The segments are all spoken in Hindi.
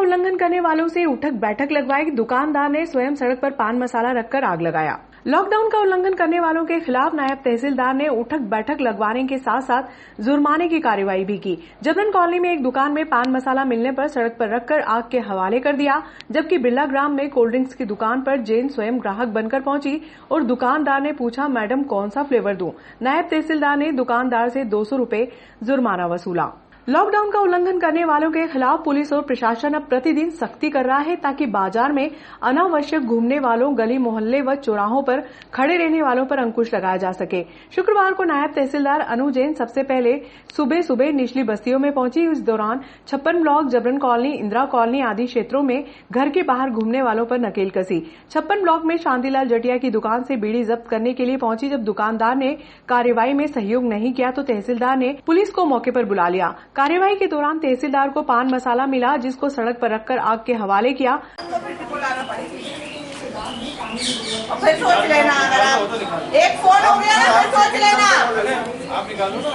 उल्लंघन करने वालों से उठक बैठक लगवाई। दुकानदार ने स्वयं सड़क पर पान मसाला रखकर आग लगाया। लॉकडाउन का उल्लंघन करने वालों के खिलाफ नायब तहसीलदार ने उठक बैठक लगवाने के साथ साथ जुर्माने की कार्रवाई भी की। जबरन कॉलोनी में एक दुकान में पान मसाला मिलने पर सड़क पर रखकर आग के हवाले कर दिया, जबकि बिरला ग्राम में कोल्ड ड्रिंक्स की दुकान पर जेन स्वयं ग्राहक बनकर पहुंची और दुकानदार ने पूछा, मैडम कौन सा फ्लेवर दूं? नायब तहसीलदार ने दुकानदार से 200 रुपए जुर्माना वसूला। लॉकडाउन का उल्लंघन करने वालों के खिलाफ पुलिस और प्रशासन अब प्रतिदिन सख्ती कर रहा है ताकि बाजार में अनावश्यक घूमने वालों, गली मोहल्ले व चौराहों पर खड़े रहने वालों पर अंकुश लगाया जा सके। शुक्रवार को नायब तहसीलदार अनु जैन सबसे पहले सुबह सुबह निचली बस्तियों में पहुंची। इस दौरान 56 ब्लॉक, जबरन कॉलोनी, इंदिरा कॉलोनी आदि क्षेत्रों में घर के बाहर घूमने वालों पर नकेल कसी। 56 ब्लॉक में शांतिलाल जटिया की दुकान से बीड़ी जब्त करने के लिए पहुंची। जब दुकानदार ने कार्रवाई में सहयोग नहीं किया तो तहसीलदार ने पुलिस को मौके पर बुला लिया। कार्यवाही के दौरान तहसीलदार को पान मसाला मिला, जिसको सड़क पर रखकर आग के हवाले किया। फिर सोच लेना, अगर आप एक फोन हो गया ना फिर सोच लेना। आप निकालो ना।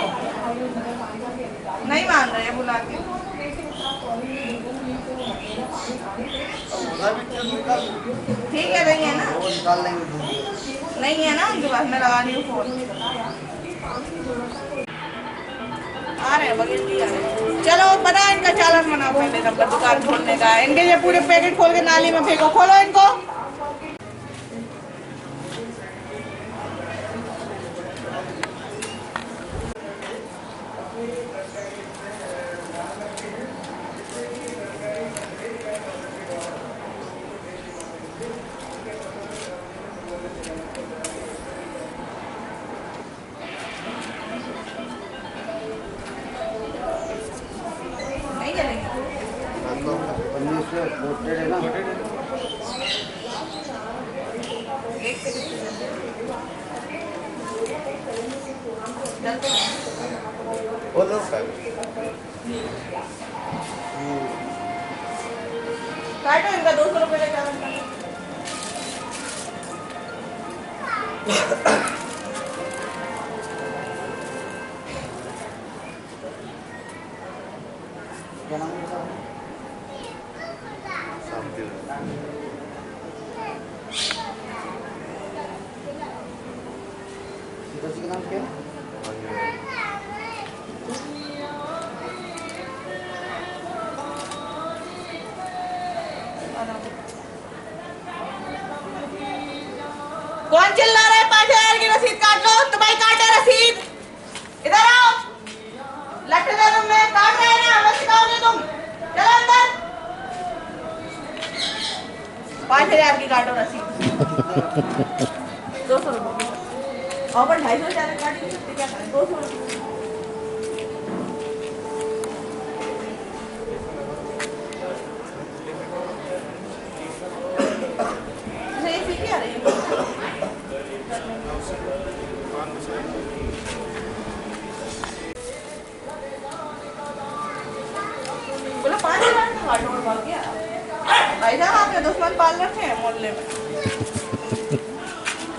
नहीं मान रहे बुला के। ठीक है, नहीं है ना, नहीं है ना उनके पास, मैं लगा रही हूँ फोन। आ रहे हैं बगल भी आ रहे हैं। चलो बना इनका चालान बनाओ, पहले नंबर दुकान खोलने का। इनके ये पूरे पैकेट खोल के नाली में फेंको, खोलो इनको। काटो इनका 200 रुपए का चालान काटो। कौन चिल्ला रहा है? 5000 की रसीद काट लो। तुम्हारी काटे रसीद, इधर आओ। लट दे तुमने, काट रहे हैं ना, हमें सिखाओगे तुम? चलो अंदर। 5000 की काटो रसीद। 200 रुपये और पर 250 ज्यादा काट नहीं सकते, क्या करें? 200 रुपये। बोला 5000 का काटो और भाग गया। भाई साहब आपने दुश्मन पाल रखे हैं मोहल्ले में।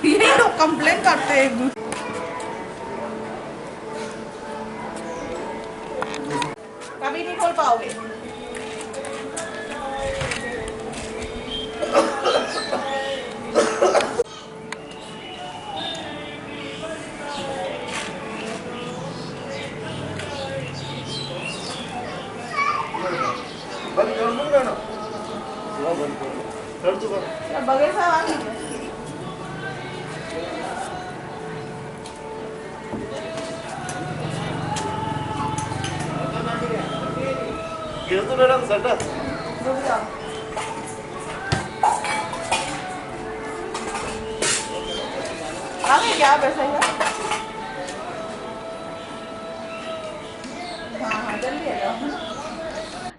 यही लोग कंप्लेन करते हैं एक दूसरे। कभी नहीं खोल पाओगे। बगैर साहब आ गए। आगे क्या पैसा है? हाँ जल्दी आ जाओ।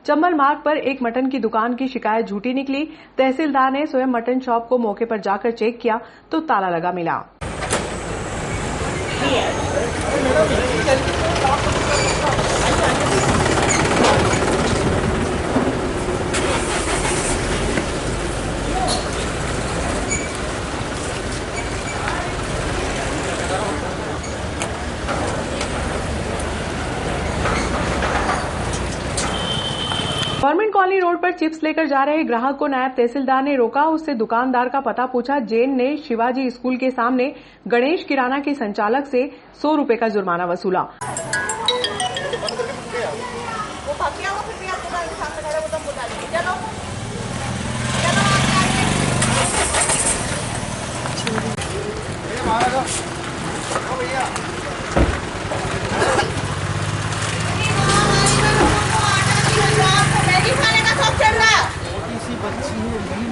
चंबल मार्ग पर एक मटन की दुकान की शिकायत झूठी निकली। तहसीलदार ने स्वयं मटन शॉप को मौके पर जाकर चेक किया तो ताला लगा मिला। गवर्नमेंट कॉलोनी रोड पर चिप्स लेकर जा रहे ग्राहक को नायब तहसीलदार ने रोका। उससे दुकानदार का पता पूछा। जैन ने शिवाजी स्कूल के सामने गणेश किराना के संचालक से 100 रुपए का जुर्माना वसूला।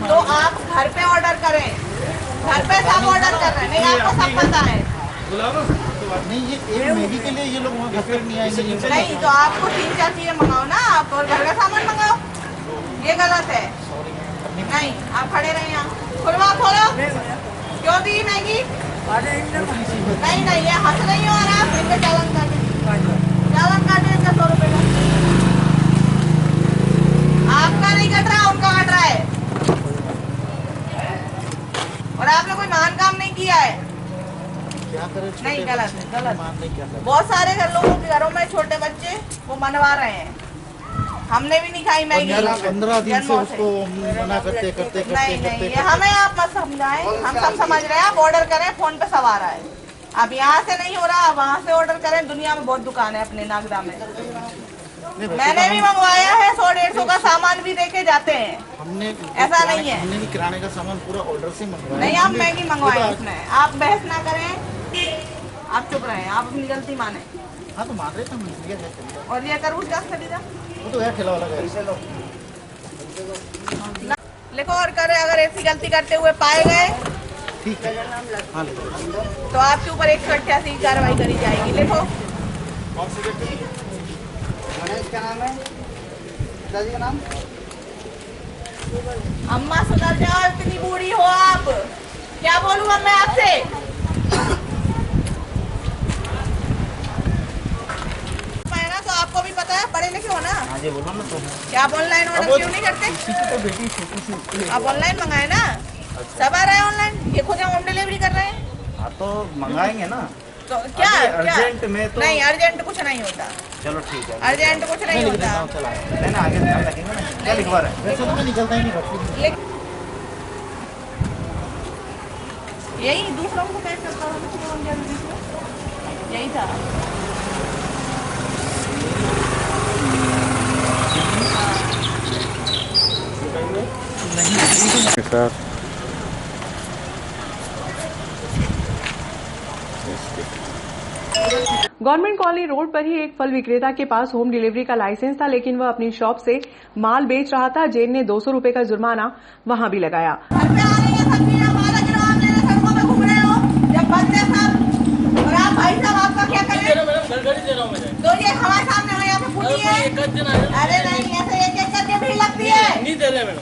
तो आप घर पे ऑर्डर करें, घर पे सब ऑर्डर कर रहे हैं, नहीं आपको सब पता है। नहीं ये एक मैगी के लिए ये लोग वहाँ घर पे नहीं आएंगे। नहीं तो आपको 3-4 चीजें मंगाओ ना, आप और घर का सामान मंगाओ, ये गलत है। नहीं आप खड़े रहे यहाँ, खोलो क्यों दी मैगी? नहीं ये हंस नहीं हो रहा, इनका चालान काटे इनका 100 रुपए का। आपका नहीं कट रहा, उनका कट रहा है। और आपने कोई महान काम नहीं किया है। क्या करें? नहीं गलत है। बहुत सारे लोगों के घरों में छोटे बच्चे वो मनवा रहे हैं। हमने भी नहीं खाई मैगी। 15 दिन से उसको मना करते नहीं ये हमें आप मत समझाएं, हम सब समझ रहे हैं। आप ऑर्डर करें, फोन पे सब आ रहा है। अब यहाँ से नहीं हो रहा, आप वहाँ से ऑर्डर करें। दुनिया में बहुत दुकान है अपने नागदा में। मैंने भी मंगवाया है, 100-150 का सामान भी देके जाते हैं। हमने ऐसा नहीं है। हमने भी किराने का सामान पूरा ऑर्डर से मंगवाया। नहीं आप मैगी मंगवाए उसमें, आप बहस ना करें, आप चुप रहे, आप अपनी गलती माने। हाँ तो मान रहे थे हम। और ये तरबूज क्या खरीदा? वो तो है ठेला वाला का। लिखो और करे, अगर ऐसी गलती करते हुए पाए गए ठीक है हाँ तो आपके ऊपर 188 की कार्रवाई करी जाएगी। लिखो। क्या नाम है दादी का नाम? अम्मा सुधर जाओ, इतनी बूढ़ी हो आप, क्या बोलूँ अब मैं आपसे? तो आपको भी पता है, पढ़े लिखे हो ना? हाँ जी बोलो ना। तो क्या आप ऑनलाइन ऑर्डर क्यों नहीं करते? आप ऑनलाइन मंगाए ना? सब आ रहा है ऑनलाइन, ये खुद हम होम डिलीवरी कर रहे हैं। हाँ तो मंगाएंगे ना। तो क्या अर्जेंट में तो नहीं, अर्जेंट कुछ नहीं होता। चलो ठीक है, अर्जेंट कुछ नहीं होता। नहीं आगे ध्यान रखेंगे ना। क्या लिखवा रहे हैं? वैसे तो मैं निकलता ही नहीं। यही दूसरों को पैक करता हूँ, यही था। सर गवर्नमेंट कॉलोनी रोड पर ही एक फल विक्रेता के पास होम डिलीवरी का लाइसेंस था, लेकिन वह अपनी शॉप से माल बेच रहा था। जेन ने 200 रुपए का जुर्माना वहां भी लगाया। तो ये हमारे सामने हो, यहाँ पे पूरी है। अरे नहीं, ऐसे एक करके भीड़ लगती है। नहीं दे रहे मैडम,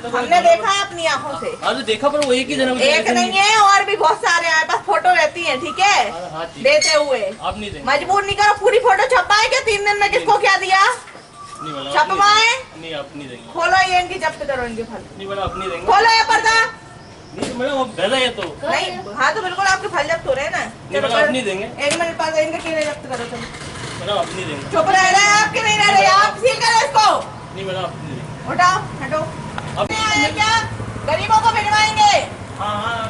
हमने देखा है अपनी आंखों से। आज देखा पर वो एक ही जन एक नहीं है, और भी बहुत सारे हैं, बस फोटो रहती है। ठीक है देते हुए आप नहीं देंगे। मजबूर नहीं करो, पूरी फोटो छपाए क्या 3 दिन में? किसको क्या दिया? छपवाए? नहीं आप नहीं देंगे। खोलो ये, इनकी जब्त करो, इनके फल। नहीं मैडम आप नहीं देंगे। खोलो ये पर्दा। नहीं मैडम अब गलत है तो नहीं हाँ तो बिल्कुल आपके फल जब्त हो रहे हैं ना। मैडम आप नहीं देंगे। 1 मिनट बाद इनके केले जब्त करो तुम। मैडम आप नहीं देंगे। चुप रह रहे हैं, आपके नहीं रह रहे, आप सील करो इसको। नहीं मैडम आप नहीं देंगे। उठाओ हटो। अब आए क्या गरीबों को भिजवाएंगे? हाँ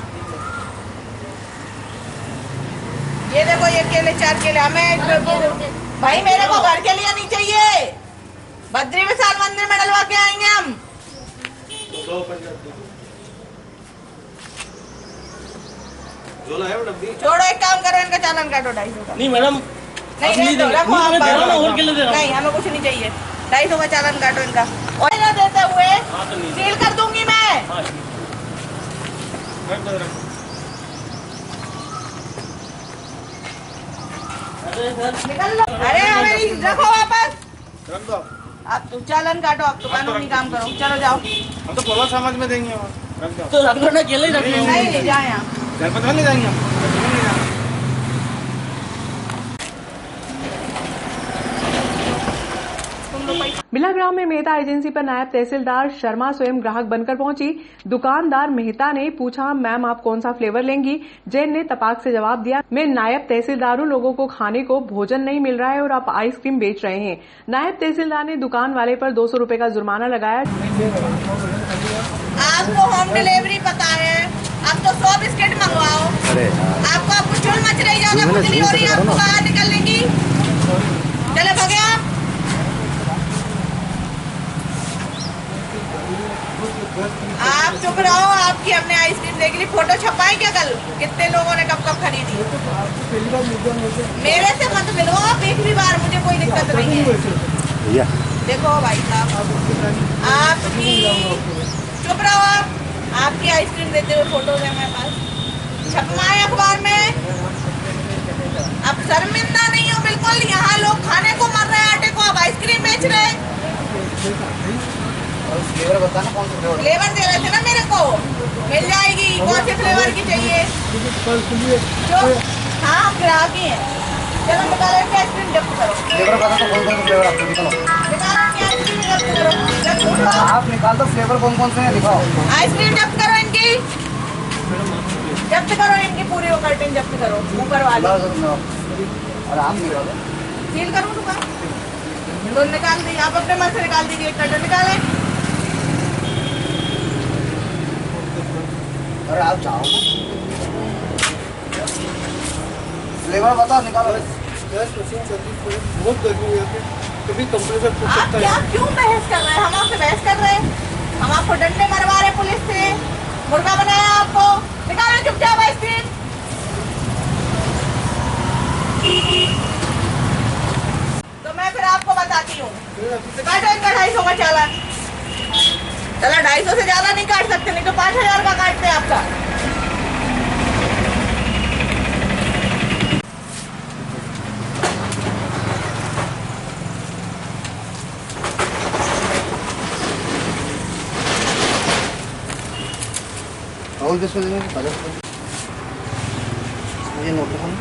ये देखो, ये केले 4 केले हमें भाई, मेरे को घर के लिए नहीं चाहिए। बद्री विशाल मंदिर में डलवा के आएंगे हम। छोड़ो, एक काम करो, इनका चालान काटो 250 का। नहीं मैडम नहीं नहीं देंगे। रखो आप मैं दे रहा हूँ ना, और केले दे रहा हूँ। नहीं हमें कुछ नहीं चाहिए, 250 का चालान काटो इनका। और ना देते हुए हाँ तो नहीं सील कर दूंगी मैं। हाँ ठीक है। रख दो, रख दो। अरे सर निकल लो। अरे हमें नहीं, रखो वापस। रख दो। आप तो चालान काटो, आप तो कानूनी काम करो। चलो जाओ। हम तो पोला समाज में देंगे। रख दो तो रख दो ना, केले रख दो। नहीं ले जाए आप। जनपद ले जाएंगे हम। तुम लोग पैसा बिलाग्राम में मेहता एजेंसी पर नायब तहसीलदार शर्मा स्वयं ग्राहक बनकर पहुंची। दुकानदार मेहता ने पूछा, मैम आप कौन सा फ्लेवर लेंगी? जैन ने तपाक से जवाब दिया, मैं नायब तहसीलदार हूं, लोगों को खाने को भोजन नहीं मिल रहा है और आप आइसक्रीम बेच रहे हैं। नायब तहसीलदार ने दुकान वाले पर 200 रुपए का जुर्माना लगाया। आपको होम डिलीवरी पता है, आप तो 100 बिस्किट मंगवाओ। आपको चुल मच रही, ज्यादा खुजली हो रही है, आपको बाहर निकल लेंगी। चले भगे आप चुप रहो। आपकी हमने आइसक्रीम देख ली, फोटो छपाई क्या कल? कितने लोगों ने कब कब खरीदी? मेरे से मत मिलो आप एक भी बार, मुझे कोई दिक्कत नहीं है। देखो भाई साहब, आपकी चुप रहो आप। आपकी आइसक्रीम देते हुए फोटोज है मेरे पास, छपवाए अखबार में। अब शर्मिंदा नहीं हो बिल्कुल। यहाँ लोग खाने को मर रहे हैं, आटे को, अब आइसक्रीम बेच रहे हैं। फ्लेवर बताना कौन सा फ्लेवर दे रहे थे ना मेरे को, मिल जाएगी। कौन से फ्लेवर की चाहिए? जो हाँ ग्राहक ही है। चलो निकालो इनकी आइसक्रीम, जब्त करो। फ्लेवर बताना कौन कौन सा फ्लेवर आपको निकालो। निकालो इनकी आइसक्रीम, जब्त करो। आप निकाल दो फ्लेवर कौन कौन से हैं, दिखाओ। आइसक्रीम जब्त करो इनकी, जब्त करो इनकी पूरी वो कर्टेन जब्त करो ऊपर वाली। और आप निकालो, सील करूँ दुकान तो निकाल दी। आप अपने मन से निकाल दीजिए, कर्टेन निकाले। अरे आप जाओ, फ्लेवर बताओ, निकालो। बहुत गर्मी है, कभी कंप्रेसर फूट आप सकता क्या है। क्यों बहस कर रहे हैं? हम आपसे बहस कर रहे हैं? हम आपको डंडे मरवा रहे पुलिस से, मुर्गा बनाया आपको। निकालो चुपचाप आइसक्रीम। तो मैं फिर आपको बताती हूँ, काटो इनका 250 का चालान। चला 250 से ज्यादा नहीं काट सकते, नहीं तो 5000 का काटते हैं आपका। और भी सुन लेंगे, मुझे नोट करना।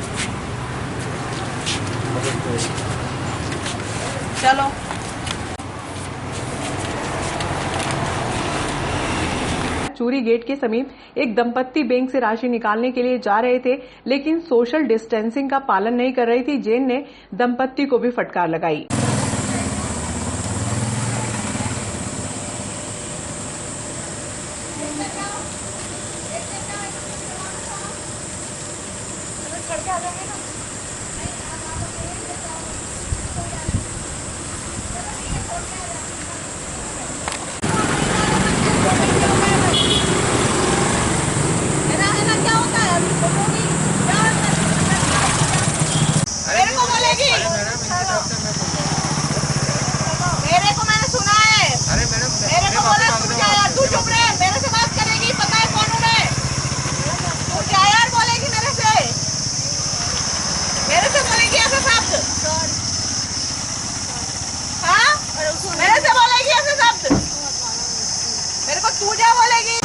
चलो चूरी गेट के समीप एक दंपत्ति बैंक से राशि निकालने के लिए जा रहे थे, लेकिन सोशल डिस्टेंसिंग का पालन नहीं कर रही थी। जैन ने दंपत्ति को भी फटकार लगाई। मेरे को मैंने सुना है। मेरे को बोला तू जा यार, तू चुप रहे। मेरे से बात करेगी, पता है कौन हूँ मैं? तू क्या यार बोलेगी मेरे से बोलेगी ऐसे शब्द? हाँ मेरे से बोलेगी ऐसे शब्द? मेरे को तू क्या बोलेगी?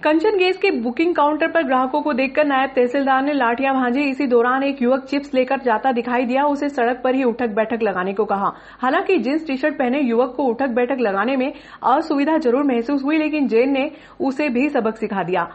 कंचन गैस के बुकिंग काउंटर पर ग्राहकों को देखकर नायब तहसीलदार ने लाठियां भांजी। इसी दौरान एक युवक चिप्स लेकर जाता दिखाई दिया। उसे सड़क पर ही उठक बैठक लगाने को कहा। हालांकि जींस टी शर्ट पहने युवक को उठक बैठक लगाने में असुविधा जरूर महसूस हुई, लेकिन जैन ने उसे भी सबक सिखा दिया।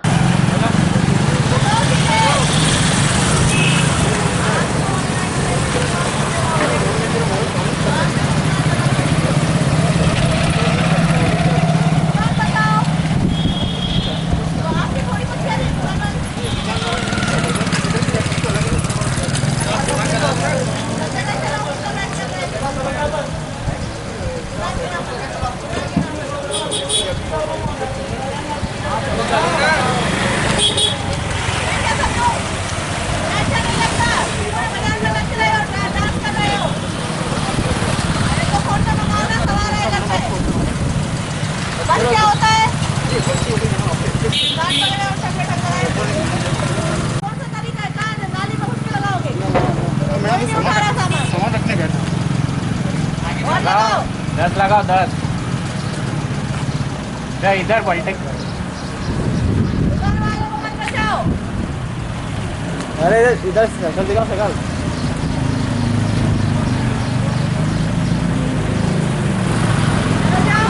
लगाओ 10 लगाओ 10 इधर पलटे। दुकान वालों को मत बचाओ। अरे इधर साइकिल दिखाओ साइकिल। बचाओ।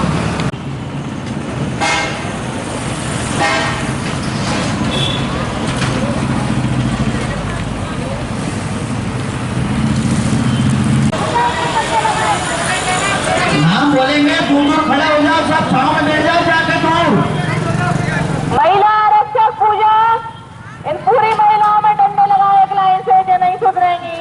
नाम बोलेंगे दोनों खड़े हो जाओ, सब छाव में बैठ जाओ जाके दूर। महिला आरक्षक पूजा, इन पूरी महिलाओं में डंडे लगाओ एक लाइन से, जो नहीं सुधरेंगी।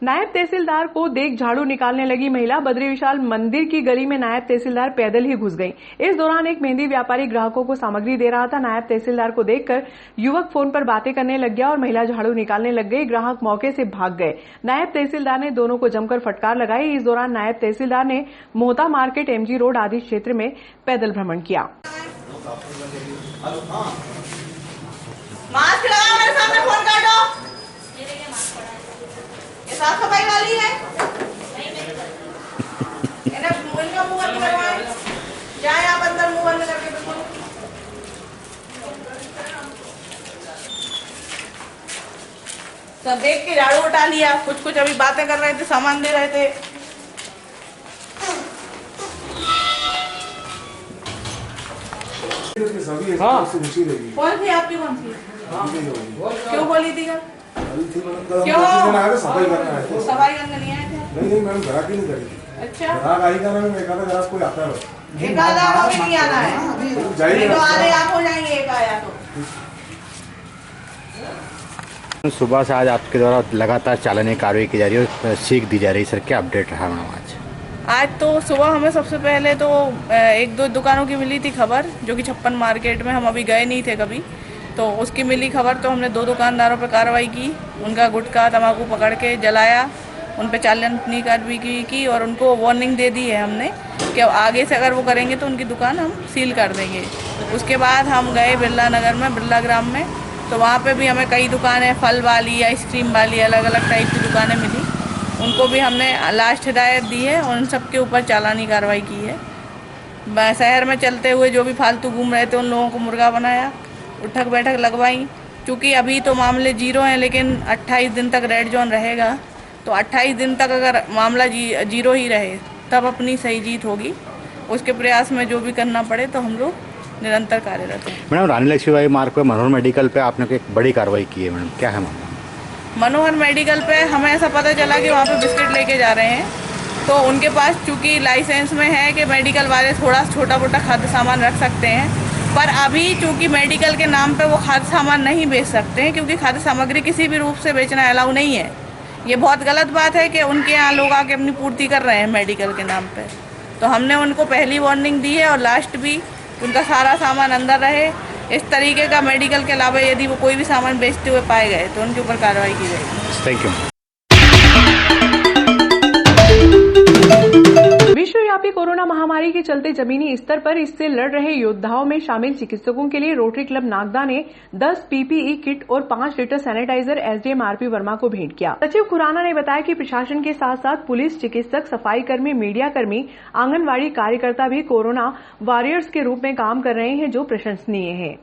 नायब तहसीलदार को देख झाड़ू निकालने लगी महिला। बद्री विशाल मंदिर की गली में नायब तहसीलदार पैदल ही घुस गई। इस दौरान एक मेहंदी व्यापारी ग्राहकों को सामग्री दे रहा था। नायब तहसीलदार को देखकर युवक फोन पर बातें करने लग गया और महिला झाड़ू निकालने लग गई। ग्राहक मौके से भाग गए। नायब तहसीलदार ने दोनों को जमकर फटकार लगाई। इस दौरान नायब तहसीलदार ने मोहता मार्केट, एमजी रोड आदि क्षेत्र में पैदल भ्रमण किया। मास्क लगाओ, मेरे सामने फोन कर दो। ये साफ सफाई वाली है। इनका मुंह बंद करवाएं। जाए आप अंदर, मुंह बंद करके बिल्कुल। सब देख के झाड़ू उठा लिया। कुछ अभी बातें कर रहे थे, सामान दे रहे थे। हाँ। कौन सी आपकी, कौन सी? क्यों बोली थी कल? क्यों? सफाई करना है। सफाई करने नहीं आए थे? नहीं मैडम, ग्राहक ही नहीं करी। अच्छा, ग्राहक आई का नाम एक आधा ग्राहक कोई आता है। एक आधा अभी नहीं आना है। जाइए, तो आधे आप हो जाएंगे, एक आया तो। सुबह से आज आपके द्वारा लगातार चालानी कार्रवाई की जा रही है, सीख दी जा रही है, सर क्या अपडेट रहा मैडम आज तो सुबह हमें सबसे पहले तो एक दो दुकानों की मिली थी खबर, जो कि 56 मार्केट में, हम अभी गए नहीं थे कभी, तो उसकी मिली खबर तो हमने 2 दुकानदारों पर कार्रवाई की। उनका गुटखा तंबाकू पकड़ के जलाया, उन पर चालानी कार्रवाई की और उनको वार्निंग दे दी है हमने कि आगे से अगर वो करेंगे तो उनकी दुकान हम सील कर देंगे। उसके बाद हम गए बिरला नगर में, बिरला ग्राम में, तो वहाँ पे भी हमें कई दुकानें, फल वाली, आइसक्रीम वाली, अलग अलग टाइप की दुकानें मिली। उनको भी हमने लास्ट हिदायत दी है और उन सब के ऊपर चालानी कार्रवाई की है। शहर में चलते हुए जो भी फालतू घूम रहे थे उन लोगों को मुर्गा बनाया, उठक बैठक लगवाई। क्योंकि अभी तो मामले 0 हैं, लेकिन 28 दिन तक रेड जोन रहेगा, तो 28 दिन तक अगर मामला 0 ही रहे तब अपनी सही जीत होगी। उसके प्रयास में जो भी करना पड़े तो हम लोग निरंतर कार्यरत हैं। मैडम, रानी लक्ष्मीबाई मार्ग पे मनोहर मेडिकल पे आपने एक बड़ी कार्रवाई की है मैडम, क्या है मामला? मनोहर मेडिकल पे हमें ऐसा पता चला कि वहाँ पे बिस्किट लेके जा रहे हैं, तो उनके पास चूँकि लाइसेंस में है कि मेडिकल वाले थोड़ा छोटा मोटा खाद्य सामान रख सकते हैं, पर अभी चूँकि मेडिकल के नाम पे वो खाद्य सामान नहीं बेच सकते हैं, क्योंकि खाद्य सामग्री किसी भी रूप से बेचना अलाउ नहीं है। ये बहुत गलत बात है कि उनके यहाँ लोग आके अपनी पूर्ति कर रहे हैं मेडिकल के नाम पे। तो हमने उनको पहली वार्निंग दी है और लास्ट भी, उनका सारा सामान अंदर रहे। इस तरीके का मेडिकल के अलावा यदि वो कोई भी सामान बेचते हुए पाए गए तो उनके ऊपर कार्रवाई की जाएगी। Thank you. विश्वव्यापी कोरोना महामारी के चलते जमीनी स्तर पर इससे लड़ रहे योद्धाओं में शामिल चिकित्सकों के लिए रोटरी क्लब नागदा ने 10 पीपीई किट और 5 litre sanitiser SDM RP Verma को भेंट किया। सचिव खुराना ने बताया कि प्रशासन के साथ साथ पुलिस, चिकित्सक, सफाई कर्मी, मीडिया कर्मी, आंगनवाड़ी कार्यकर्ता भी कोरोना वॉरियर्स के रूप में काम कर रहे हैं, जो प्रशंसनीय है।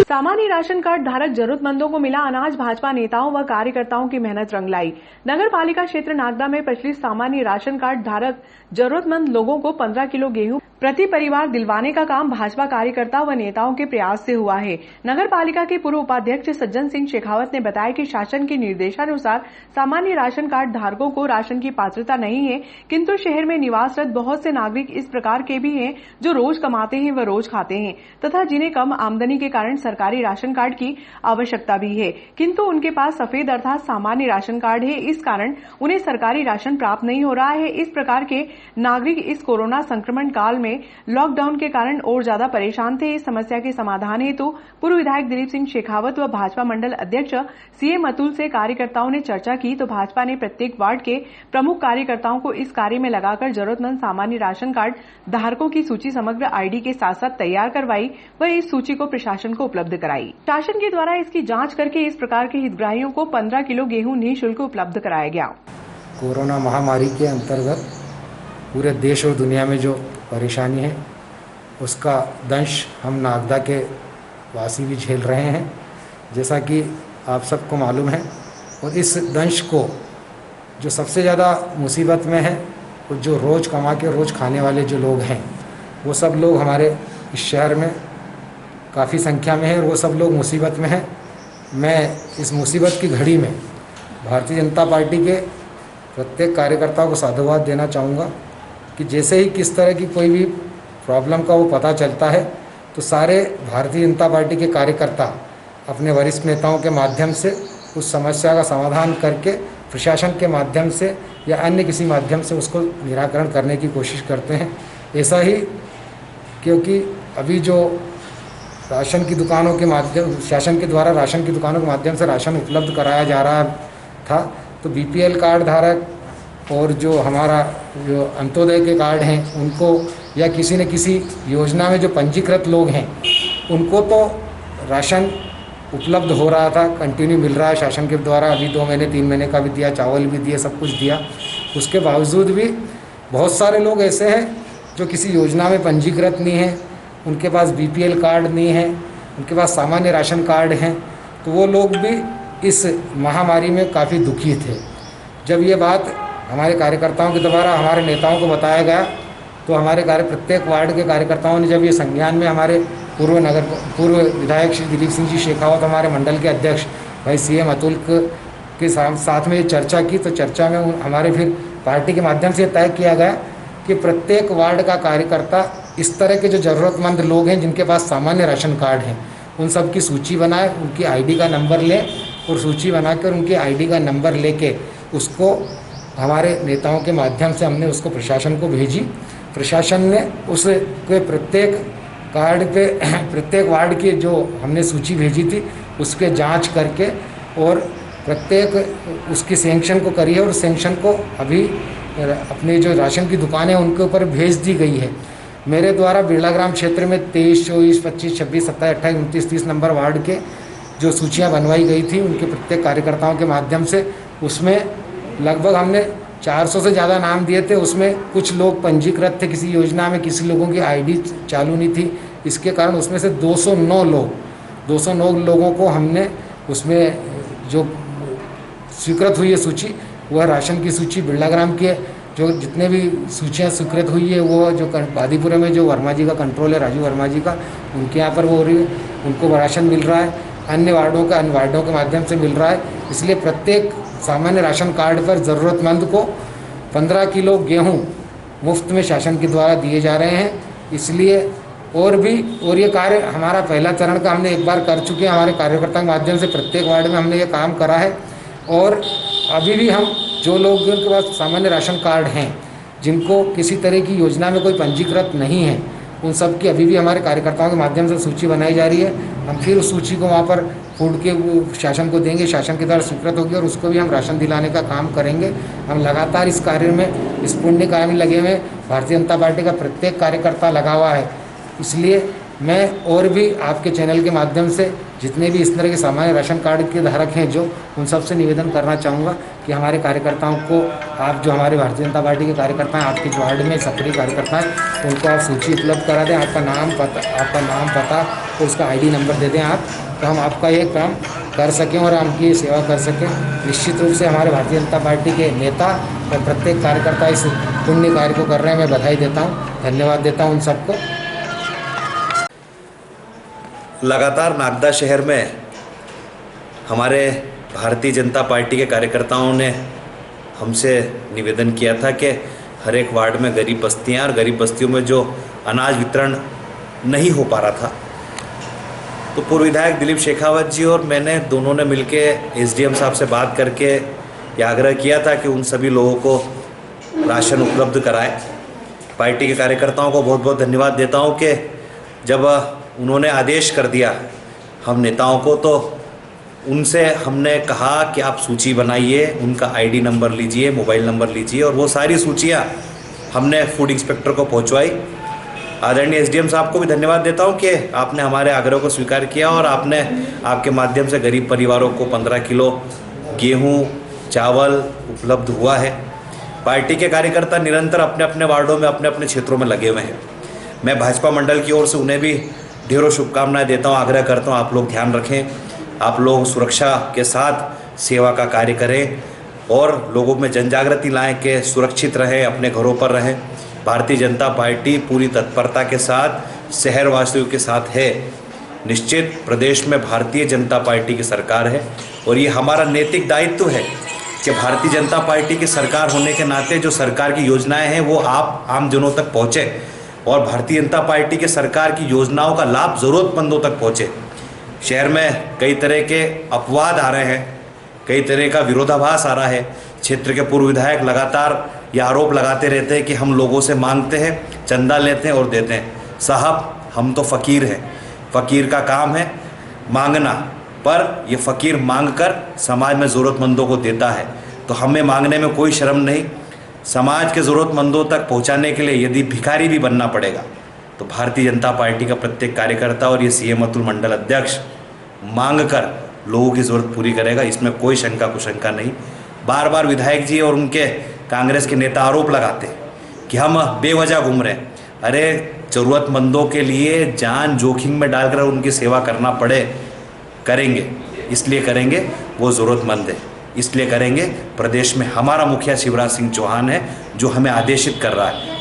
सामान्य राशन कार्ड धारक जरूरतमंदों को मिला अनाज। भाजपा नेताओं व कार्यकर्ताओं की मेहनत रंग लाई। नगर पालिका क्षेत्र नागदा में प्रचलित सामान्य राशन कार्ड धारक जरूरतमंद लोगों को 15 किलो गेहूं प्रति परिवार दिलवाने का काम भाजपा कार्यकर्ता व नेताओं के प्रयास से हुआ है। नगर पालिका के पूर्व उपाध्यक्ष सज्जन सिंह शेखावत ने बताया कि शासन के निर्देशानुसार सामान्य राशन कार्ड धारकों को राशन की पात्रता नहीं है, किंतु शहर में निवासरत बहुत से नागरिक इस प्रकार के भी हैं जो रोज कमाते हैं व रोज खाते हैं तथा जिन्हें कम आमदनी के कारण सरकारी राशन कार्ड की आवश्यकता भी है, किंतु उनके पास सफेद अर्थात सामान्य राशन कार्ड है, इस कारण उन्हें सरकारी राशन प्राप्त नहीं हो रहा है। इस प्रकार के नागरिक इस कोरोना संक्रमण काल में में लॉकडाउन के कारण और ज्यादा परेशान थे। इस समस्या के समाधान हेतु पूर्व विधायक दिलीप सिंह शेखावत व भाजपा मंडल अध्यक्ष सीएम अतुल से कार्यकर्ताओं ने चर्चा की तो भाजपा ने प्रत्येक वार्ड के प्रमुख कार्यकर्ताओं को इस कार्य में लगाकर जरूरतमंद सामान्य राशन कार्ड धारकों की सूची समग्र आईडी के साथ साथ तैयार करवाई व इस सूची को प्रशासन को उपलब्ध कराई। शासन के द्वारा इसकी जांच करके इस प्रकार के हितग्राहियों को 15 किलो गेहूं निःशुल्क उपलब्ध कराया गया। कोरोना महामारी के अंतर्गत पूरे देश और दुनिया में जो परेशानी है उसका दंश हम नागदा के वासी भी झेल रहे हैं, जैसा कि आप सबको मालूम है। और इस दंश को जो सबसे ज़्यादा मुसीबत में है वो जो रोज़ कमा के रोज़ खाने वाले जो लोग हैं, वो सब लोग हमारे इस शहर में काफ़ी संख्या में है और वो सब लोग मुसीबत में हैं। मैं इस मुसीबत की घड़ी में भारतीय जनता पार्टी के प्रत्येक कार्यकर्ता को साधुवाद देना चाहूँगा कि जैसे ही किस तरह की कोई भी प्रॉब्लम का वो पता चलता है तो सारे भारतीय जनता पार्टी के कार्यकर्ता अपने वरिष्ठ नेताओं के माध्यम से उस समस्या का समाधान करके प्रशासन के माध्यम से या अन्य किसी माध्यम से उसको निराकरण करने की कोशिश करते हैं। ऐसा ही क्योंकि अभी जो राशन की दुकानों के माध्यम शासन के द्वारा राशन की दुकानों के माध्यम से राशन उपलब्ध कराया जा रहा था, तो बीपीएल कार्ड धारक और जो हमारा जो अंत्योदय के कार्ड हैं उनको या किसी न किसी योजना में जो पंजीकृत लोग हैं उनको तो राशन उपलब्ध हो रहा था, कंटिन्यू मिल रहा है शासन के द्वारा। अभी 2 महीने 3 महीने का भी दिया, चावल भी दिया, सब कुछ दिया। उसके बावजूद भी बहुत सारे लोग ऐसे हैं जो किसी योजना में पंजीकृत नहीं हैं, उनके पास बीपीएल कार्ड नहीं है, उनके पास सामान्य राशन कार्ड हैं, तो वो लोग भी इस महामारी में काफ़ी दुखी थे। जब ये बात हमारे कार्यकर्ताओं के द्वारा हमारे नेताओं को बताया गया तो हमारे प्रत्येक वार्ड के कार्यकर्ताओं ने जब ये संज्ञान में हमारे पूर्व विधायक श्री दिलीप सिंह जी शेखावत, हमारे मंडल के अध्यक्ष भाई सीएम अतुल के साथ में चर्चा की, तो चर्चा में हमारे फिर पार्टी के माध्यम से तय किया गया कि प्रत्येक वार्ड का कार्यकर्ता इस तरह के जो ज़रूरतमंद लोग हैं जिनके पास सामान्य राशन कार्ड हैं उन सब की सूची बनाए, उनकी आईडी का नंबर ले और सूची बनाकर उनके आईडी का नंबर लेके उसको हमारे नेताओं के माध्यम से हमने उसको प्रशासन को भेजी। प्रशासन ने उसके प्रत्येक कार्ड पे प्रत्येक वार्ड की जो हमने सूची भेजी थी उसके जांच करके और प्रत्येक उसकी सैंक्शन को करी है और सैंक्शन को अभी अपने जो राशन की दुकानें उनके ऊपर भेज दी गई है। मेरे द्वारा बिरला ग्राम क्षेत्र में 23, 24, 25, 26, 27, 28, 29, 30 नंबर वार्ड के जो सूचियां बनवाई गई थी उनके प्रत्येक कार्यकर्ताओं के माध्यम से, उसमें लगभग हमने 400 से ज़्यादा नाम दिए थे। उसमें कुछ लोग पंजीकृत थे किसी योजना में, किसी लोगों की आईडी चालू नहीं थी, इसके कारण उसमें से 209 लोगों को हमने उसमें जो स्वीकृत हुई है सूची, वह राशन की सूची बिरला ग्राम की है। जो जितने भी सूचियाँ स्वीकृत हुई है वो जो बादीपुरा में जो वर्मा जी का कंट्रोल है, राजू वर्मा जी का, उनके यहाँ पर वो हो रही है, उनको राशन मिल रहा है। अन्य वार्डों के माध्यम से मिल रहा है। इसलिए प्रत्येक सामान्य राशन कार्ड पर ज़रूरतमंद को 15 किलो गेहूं मुफ्त में शासन के द्वारा दिए जा रहे हैं। इसलिए और ये कार्य हमारा पहला चरण का हमने एक बार कर चुके हैं। हमारे कार्यकर्ता के माध्यम से प्रत्येक वार्ड में हमने ये काम करा है और अभी भी हम जो लोग जिनके पास सामान्य राशन कार्ड हैं, जिनको किसी तरह की योजना में कोई पंजीकृत नहीं है, उन सब की अभी भी हमारे कार्यकर्ताओं के माध्यम से सूची बनाई जा रही है। हम फिर उस सूची को वहाँ पर फूड के शासन को देंगे, शासन के द्वारा स्वीकृत होगी और उसको भी हम राशन दिलाने का काम करेंगे। हम लगातार इस कार्य में, इस पुण्य कार्य में लगे हुए, भारतीय जनता पार्टी का प्रत्येक कार्यकर्ता लगा हुआ है। इसलिए मैं और भी आपके चैनल के माध्यम से जितने भी इस तरह के सामान्य राशन कार्ड के धारक हैं जो, उन सबसे निवेदन करना चाहूँगा कि हमारे कार्यकर्ताओं को आप जो हमारे भारतीय जनता पार्टी के कार्यकर्ता हैं, आपके वार्ड में सक्रिय कार्यकर्ता हैं, उनको आप सूची उपलब्ध करा दें। आपका नाम पता और उसका आईडी नंबर दे दें आप, तो हम आपका ये काम कर सकें और आपकी सेवा कर सकें। निश्चित रूप से हमारे भारतीय जनता पार्टी के नेता और प्रत्येक कार्यकर्ता इस पुण्य कार्य को कर रहे हैं। मैं बधाई देता हूँ, धन्यवाद देता हूँ उन सबको। लगातार नागदा शहर में हमारे भारतीय जनता पार्टी के कार्यकर्ताओं ने हमसे निवेदन किया था कि हर एक वार्ड में गरीब बस्तियाँ और गरीब बस्तियों में जो अनाज वितरण नहीं हो पा रहा था, तो पूर्व विधायक दिलीप शेखावत जी और मैंने दोनों ने मिलके एसडीएम साहब से बात करके ये आग्रह किया था कि उन सभी लोगों को राशन उपलब्ध कराएं। पार्टी के कार्यकर्ताओं को बहुत बहुत धन्यवाद देता हूं कि जब उन्होंने आदेश कर दिया हम नेताओं को, तो उनसे हमने कहा कि आप सूची बनाइए, उनका आईडी नंबर लीजिए, मोबाइल नंबर लीजिए, और वो सारी सूचियां हमने फूड इंस्पेक्टर को पहुंचवाई। आदरणीय एसडीएम साहब को भी धन्यवाद देता हूं कि आपने हमारे आग्रह को स्वीकार किया और आपने आपके माध्यम से गरीब परिवारों को 15 किलो गेहूं, चावल उपलब्ध हुआ है। पार्टी के कार्यकर्ता निरंतर अपने अपने वार्डों में, अपने अपने क्षेत्रों में लगे हुए हैं। मैं भाजपा मंडल की ओर से उन्हें भी ढेरों शुभकामनाएं देता हूं, आग्रह करता हूं आप लोग ध्यान रखें, आप लोग सुरक्षा के साथ सेवा का कार्य करें और लोगों में जनजागृति लाएं कि सुरक्षित रहें, अपने घरों पर रहें। भारतीय जनता पार्टी पूरी तत्परता के साथ शहरवासियों के साथ है। निश्चित प्रदेश में भारतीय जनता पार्टी की सरकार है और ये हमारा नैतिक दायित्व है कि भारतीय जनता पार्टी की सरकार होने के नाते जो सरकार की योजनाएं हैं वो आप आम जनों तक पहुँचे और भारतीय जनता पार्टी के सरकार की योजनाओं का लाभ ज़रूरतमंदों तक पहुँचे। शहर में कई तरह के अपवाद आ रहे हैं, कई तरह का विरोधाभास आ रहा है। क्षेत्र के पूर्व विधायक लगातार ये आरोप लगाते रहते हैं कि हम लोगों से मांगते हैं, चंदा लेते हैं और देते हैं। साहब, हम तो फ़कीर हैं, फ़कीर का काम है मांगना, पर ये फ़कीर मांगकर समाज में ज़रूरतमंदों को देता है, तो हमें मांगने में कोई शर्म नहीं। समाज के ज़रूरतमंदों तक पहुंचाने के लिए यदि भिखारी भी बनना पड़ेगा तो भारतीय जनता पार्टी का प्रत्येक कार्यकर्ता और ये सीएम अतुल मंडल अध्यक्ष मांग कर लोगों की ज़रूरत पूरी करेगा, इसमें कोई शंका कुशंका नहीं। बार बार विधायक जी और उनके कांग्रेस के नेता आरोप लगाते हैं कि हम बेवजह घूम रहे हैं। अरे, ज़रूरतमंदों के लिए जान जोखिम में डालकर उनकी सेवा करना पड़े, करेंगे, इसलिए करेंगे वो ज़रूरतमंद है, इसलिए करेंगे। प्रदेश में हमारा मुखिया शिवराज सिंह चौहान है जो हमें आदेशित कर रहा है।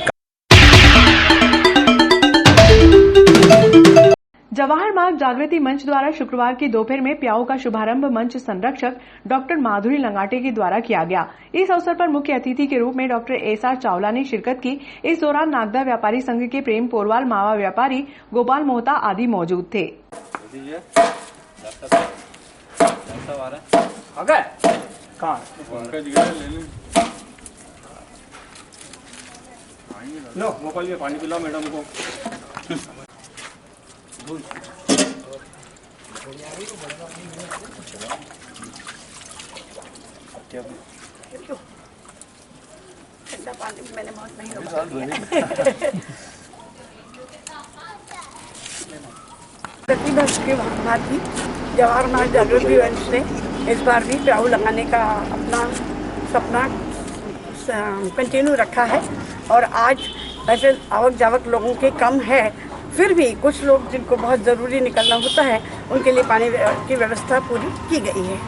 जवाहर मार्ग जागृति मंच द्वारा शुक्रवार की दोपहर में प्याऊ का शुभारंभ मंच संरक्षक डॉक्टर माधुरी लंगाटे के द्वारा किया गया। इस अवसर पर मुख्य अतिथि के रूप में डॉक्टर एसआर चावला ने शिरकत की। इस दौरान नागदा व्यापारी संघ के प्रेम पोरवाल, मावा व्यापारी गोपाल मोहता आदि मौजूद थे। लो मोबाइल में पानी पिलाओ मैडम को। ठंडा पानी मैंने बहुत नहीं प्रतिवर्ष के भांति जवाहर मार्ग जागृति मंच ने इस बार भी प्याऊ लगाने का अपना सपना कंटिन्यू रखा है और आज ऐसे आवक जावक लोगों के कम है, फिर भी कुछ लोग जिनको बहुत ज़रूरी निकलना होता है उनके लिए पानी की व्यवस्था पूरी की गई है।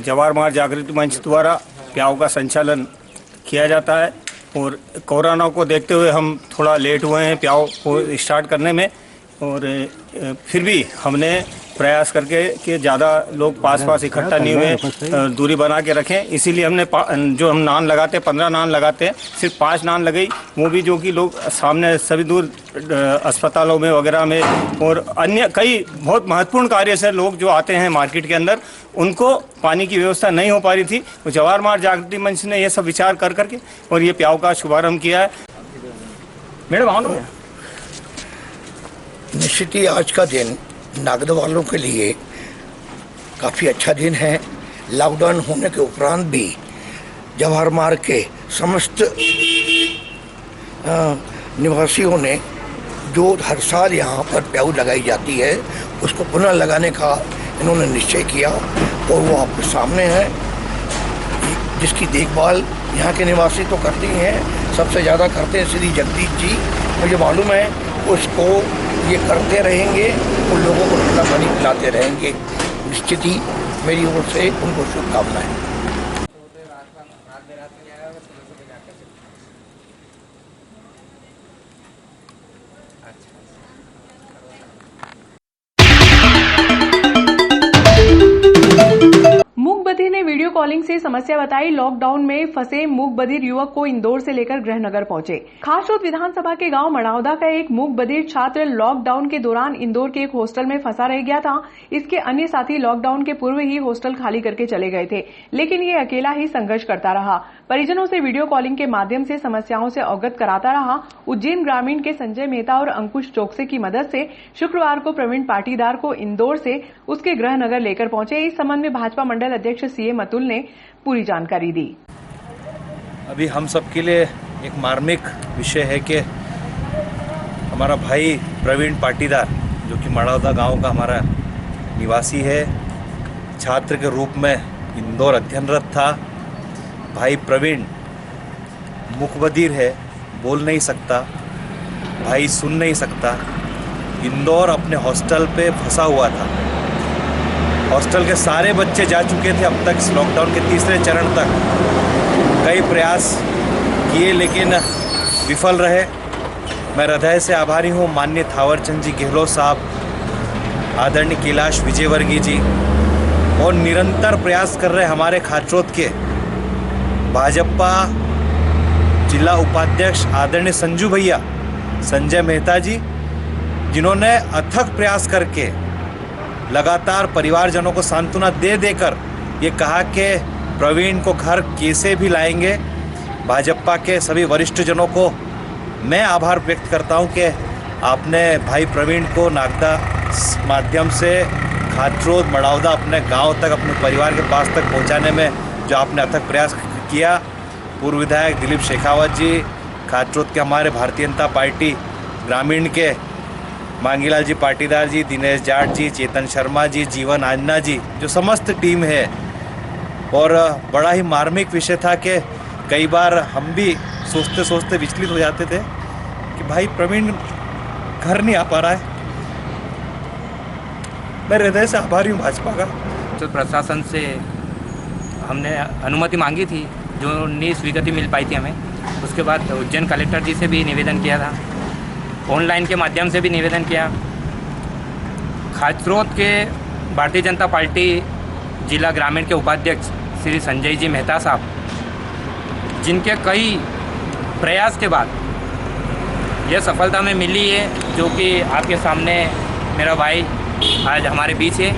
जवाहर मार्ग जागृति मंच द्वारा प्याऊ का संचालन किया जाता है और कोरोना को देखते हुए हम थोड़ा लेट हुए हैं प्याऊ को स्टार्ट करने में, और फिर भी हमने प्रयास करके कि ज़्यादा लोग पास इकट्ठा नहीं हुए, दूरी बना के रखें, इसीलिए हमने जो हम नान लगाते 15 नान लगाते हैं, सिर्फ 5 नान लगाई, वो भी जो कि लोग सामने सभी दूर अस्पतालों में वगैरह में और अन्य कई बहुत महत्वपूर्ण कार्य से लोग जो आते हैं मार्केट के अंदर, उनको पानी की व्यवस्था नहीं हो पा रही थी। तो जवाहर मार्ग जागृति मंच ने ये सब विचार कर करके और ये प्याऊ का शुभारम्भ किया है। मैडम आओ ना। निश्चित ही आज का दिन नागदा वालों के लिए काफ़ी अच्छा दिन है। लॉकडाउन होने के उपरांत भी जवाहर मार्ग के समस्त निवासियों ने जो हर साल यहाँ पर प्याऊ लगाई जाती है उसको पुनः लगाने का इन्होंने निश्चय किया और वो आपके सामने है, जिसकी देखभाल यहाँ के निवासी तो करते ही हैं, सबसे ज़्यादा करते हैं श्री जगदीश जी, मुझे मालूम है उसको ये करते रहेंगे और लोगों को ठंडा पानी पिलाते रहेंगे। निश्चित ही मेरी ओर से उनको शुभकामनाएं। मूक बधिर ने वीडियो कॉलिंग कॉलिंग से समस्या बताई। लॉकडाउन में फंसे मूक बधिर युवक को इंदौर से लेकर गृहनगर पहुंचे। खासरोद विधानसभा के गांव मड़ावदा का एक मूक बधिर छात्र लॉकडाउन के दौरान इंदौर के एक हॉस्टल में फंसा रह गया था। इसके अन्य साथी लॉकडाउन के पूर्व ही हॉस्टल खाली करके चले गए थे, लेकिन ये अकेला ही संघर्ष करता रहा। परिजनों से वीडियो कॉलिंग के माध्यम से समस्याओं से अवगत कराता रहा। उज्जैन ग्रामीण के संजय मेहता और अंकुश चौकसे की मदद से शुक्रवार को प्रवीण पाटीदार को इंदौर से उसके गृहनगर लेकर पहुंचे। इस संबंध में भाजपा मंडल अध्यक्ष सीएम अतुल ने पूरी जानकारी दी। अभी हम सबके लिए एक मार्मिक विषय है कि हमारा भाई प्रवीण पाटीदार, जो कि मड़ावदा गांव का हमारा निवासी है, छात्र के रूप में इंदौर अध्ययनरत था। भाई प्रवीण मुखबधिर है, बोल नहीं सकता, भाई सुन नहीं सकता। इंदौर अपने हॉस्टल पे फंसा हुआ था। हॉस्टल के सारे बच्चे जा चुके थे अब तक, इस लॉकडाउन के तीसरे चरण तक कई प्रयास किए लेकिन विफल रहे। मैं हृदय से आभारी हूँ माननीय थावरचंद जी गहलोत साहब, आदरणीय कैलाश विजयवर्गीय जी और निरंतर प्रयास कर रहे हमारे खाचरोद के भाजपा जिला उपाध्यक्ष आदरणीय संजू भैया संजय मेहता जी, जिन्होंने अथक प्रयास करके लगातार परिवारजनों को सांत्वना दे देकर ये कहा कि प्रवीण को घर कैसे भी लाएंगे। भाजपा के सभी वरिष्ठ जनों को मैं आभार व्यक्त करता हूं कि आपने भाई प्रवीण को नागदा माध्यम से खाचरोद मड़ावदा अपने गांव तक, अपने परिवार के पास तक पहुंचाने में जो आपने अथक प्रयास किया। पूर्व विधायक दिलीप शेखावत जी, खाचरोद के हमारे भारतीय जनता पार्टी ग्रामीण के मांगीलाल जी पाटीदार जी, दिनेश जाट जी, चेतन शर्मा जी, जीवन आजना जी, जो समस्त टीम है। और बड़ा ही मार्मिक विषय था कि कई बार हम भी सोचते सोचते विचलित हो जाते थे कि भाई प्रवीण घर नहीं आ पा रहा है। मैं हृदय से आभारी हूँ भाजपा का। तो प्रशासन से हमने अनुमति मांगी थी, जो नहीं स्वीकृति मिल पाई थी हमें। उसके बाद उज्जैन कलेक्टर जी से भी निवेदन किया था, ऑनलाइन के माध्यम से भी निवेदन किया। खाचरोद के भारतीय जनता पार्टी जिला ग्रामीण के उपाध्यक्ष श्री संजय जी मेहता साहब, जिनके कई प्रयास के बाद यह सफलता में मिली है, जो कि आपके सामने मेरा भाई आज हमारे बीच है।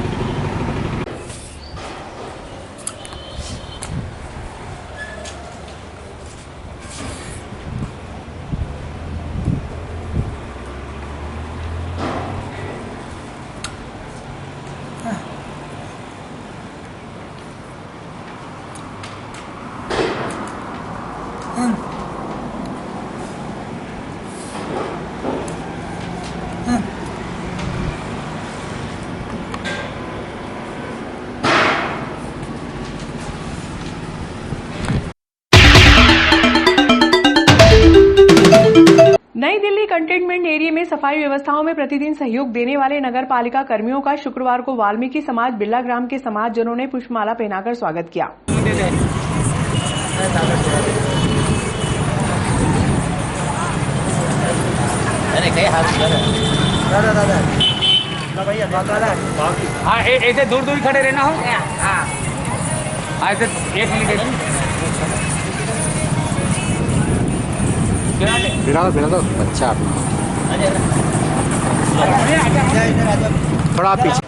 नई दिल्ली कंटेनमेंट एरिया में सफाई व्यवस्थाओं में प्रतिदिन सहयोग देने वाले नगर पालिका कर्मियों का शुक्रवार को वाल्मीकि समाज बिरला ग्राम के समाजजनों ने पुष्पमाला पहनाकर स्वागत किया। ऐसे दूर दूर खड़े रहना हो। ऐसे एक मिनट बिना तो अच्छा थोड़ा पीछे।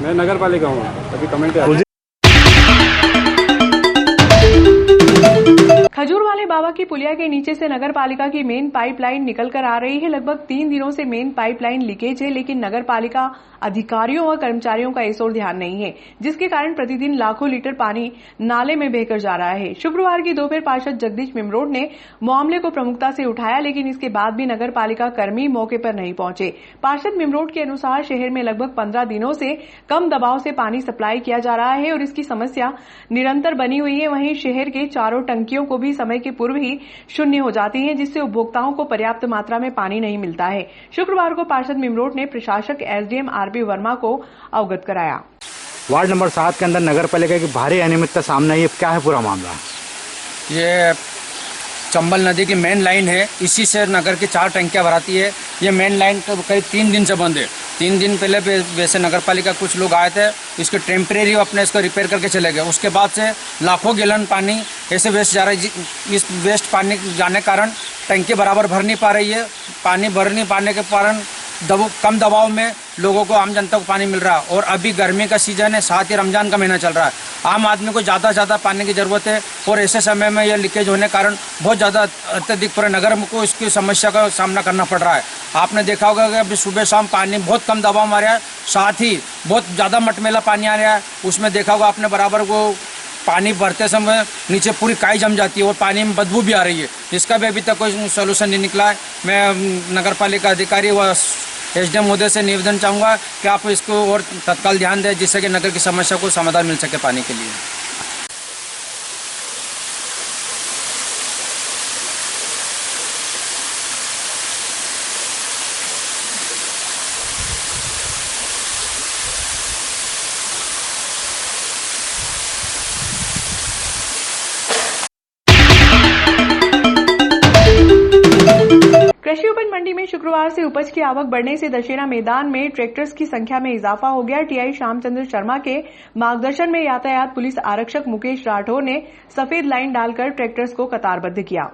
मैं नगर पालिका हूँ, अभी कमेंट खजूर वाले बाबा की पुलिया के नीचे से नगर पालिका की मेन पाइपलाइन निकलकर आ रही है। लगभग 3 दिनों से मेन पाइपलाइन लीकेज है, लेकिन नगर पालिका अधिकारियों व कर्मचारियों का इस ओर ध्यान नहीं है, जिसके कारण प्रतिदिन लाखों लीटर पानी नाले में बहकर जा रहा है। शुक्रवार की दोपहर पार्षद जगदीश मिमरोड ने मामले को प्रमुखता से उठाया, लेकिन इसके बाद भी नगर पालिका कर्मी मौके पर नहीं पहुंचे। पार्षद मिमरोड के अनुसार शहर में लगभग 15 दिनों से कम दबाव से पानी सप्लाई किया जा रहा है और इसकी समस्या निरंतर बनी हुई है। वहीं शहर के चारों टंकियों को भी समय के पूर्व ही शून्य हो जाती हैं, जिससे उपभोक्ताओं को पर्याप्त मात्रा में पानी नहीं मिलता है। शुक्रवार को पार्षद मिमरोड ने प्रशासक एसडीएम आरपी वर्मा को अवगत कराया। वार्ड नंबर 7 के अंदर नगर पालिका की भारी अनियमितता सामने आई है, क्या है पूरा मामला? ये चंबल नदी की मेन लाइन है, इसी से नगर की 4 टंकियां भराती है। ये मेन लाइन करीब 3 दिन से बंद है। 3 दिन पहले वैसे नगर पालिका कुछ लोग आए थे, इसके टेम्परेरी अपने इसको रिपेयर करके चले गए। उसके बाद से लाखों गैलन पानी ऐसे वेस्ट जा रहा है। इस वेस्ट पानी जाने के कारण टंकी बराबर भर नहीं पा रही है। पानी भर नहीं पाने के कारण कम दबाव में लोगों को, आम जनता को पानी मिल रहा है। और अभी गर्मी का सीजन है, साथ ही रमजान का महीना चल रहा है। आम आदमी को ज़्यादा से ज़्यादा पानी की ज़रूरत है और ऐसे समय में यह लीकेज होने के कारण बहुत ज़्यादा अत्यधिक पूरे नगर को इसकी समस्या का सामना करना पड़ रहा है। आपने देखा होगा कि अभी सुबह शाम पानी बहुत कम दबाव में आ रहा है, साथ ही बहुत ज़्यादा मटमेला पानी आ रहा है। उसमें देखा होगा आपने बराबर को पानी भरते समय नीचे पूरी काई जम जाती है और पानी में बदबू भी आ रही है। इसका भी अभी तक कोई सोल्यूशन नहीं निकला है। मैं नगर पालिका अधिकारी व एसडीएम महोदय से निवेदन चाहूँगा कि आप इसको और तत्काल ध्यान दें, जिससे कि नगर की समस्या को समाधान मिल सके पानी के लिए। कृषि उपज मंडी में शुक्रवार से उपज की आवक बढ़ने से दशहरा मैदान में ट्रैक्टर्स की संख्या में इजाफा हो गया। टीआई श्यामचंद्र शर्मा के मार्गदर्शन में यातायात पुलिस आरक्षक मुकेश राठौर ने सफेद लाइन डालकर ट्रैक्टर्स को कतारबद्ध किया।